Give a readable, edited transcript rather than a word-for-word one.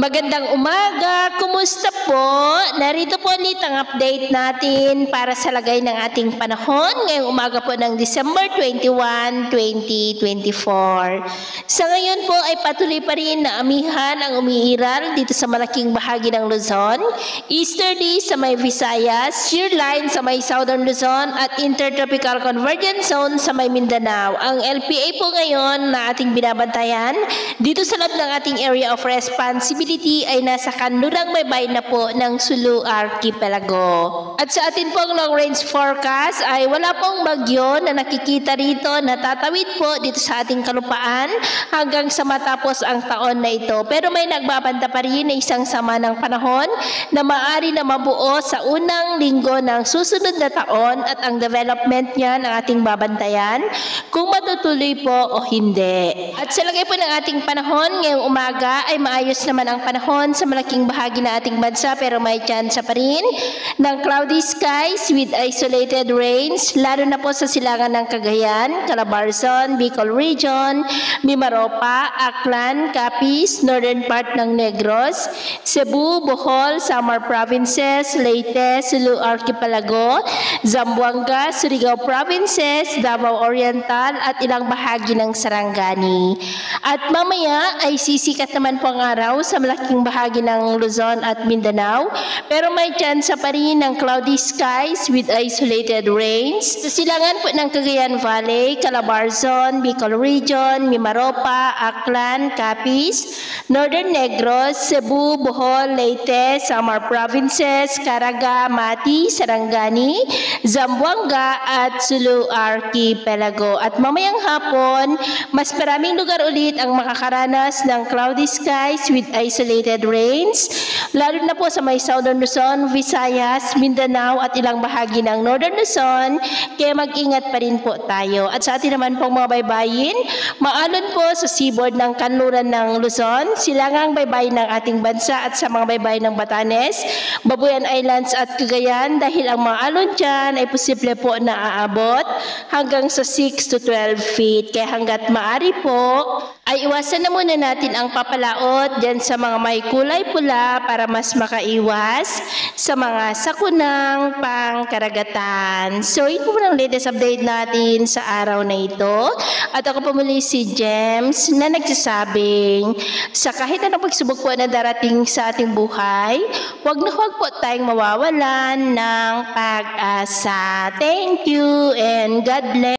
Magandang umaga! Kumusta po? Narito po ulit ang update natin para sa lagay ng ating panahon ngayong umaga po ng December 21, 2024. Sa ngayon po ay patuloy pa rin na amihan ang umiiral dito sa malaking bahagi ng Luzon, easterly sa may Visayas, shear line sa may Southern Luzon at Intertropical Convergence Zone sa may Mindanao. Ang LPA po ngayon na ating binabantayan dito sa loob ng ating area of responsibility ay nasa kanlurang baybay na po ng Sulu Archipelago. At sa atin pong long range forecast ay wala pong bagyo na nakikita rito na tatawid po dito sa ating kalupaan hanggang sa matapos ang taon na ito. Pero may nagbabanta pa rin na isang sama ng panahon na maaari na mabuo sa unang linggo ng susunod na taon at ang development niya ng ating babantayan kung matutuloy po o hindi. At sa lagay po ng ating panahon ngayong umaga ay maayos naman ang panahon sa malaking bahagi na ating bansa pero may tsansa pa rin ng cloudy skies with isolated rains lalo na po sa silangan ng Cagayan, Calabarzon, Bicol Region, Mimaropa, Aklan, Capiz, northern part ng Negros, Cebu, Bohol, Samar Provinces, Leyte, Sulu Archipelago, Zamboanga, Surigao Provinces, Davao Oriental at ilang bahagi ng Sarangani. At mamaya ay sisikat naman po ang araw sa malaking bahagi ng Luzon at Mindanao pero may tsansa pa rin ng cloudy skies with isolated rains sa silangan po ng Cagayan Valley, Calabarzon, Bicol Region, Mimaropa, Aklan, Capiz, Northern Negros, Cebu, Bohol, Leyte, Samar Provinces, Caraga, Mati, Sarangani, Zamboanga at Sulu Archipelago. At mamayang hapon, mas maraming lugar ulit ang makakaranas ng cloudy skies with isolated rains, lalo na po sa may Southern Luzon, Visayas, Mindanao at ilang bahagi ng Northern Luzon, kaya mag-ingat pa rin po tayo. At sa atin naman pong mga baybayin, maalon po sa seaboard ng kanluran ng Luzon, silangang baybayin ng ating bansa at sa mga baybayin ng Batanes, Babuyan Islands at Cagayan dahil ang mga alon dyan ay posible po na aabot hanggang sa 6 to 12 feet. Kaya hanggat maaari po, ay iwasan na muna natin ang papalaot dyan sa mga may kulay pula para mas makaiwas sa mga sakunang pangkaragatan. So, ito po ang latest update natin sa araw na ito. At ako po muli si James na nagsasabing sa kahit anong pagsubok po na darating sa ating buhay, huwag na huwag po tayong mawawalan ng pag-asa. Thank you and God bless.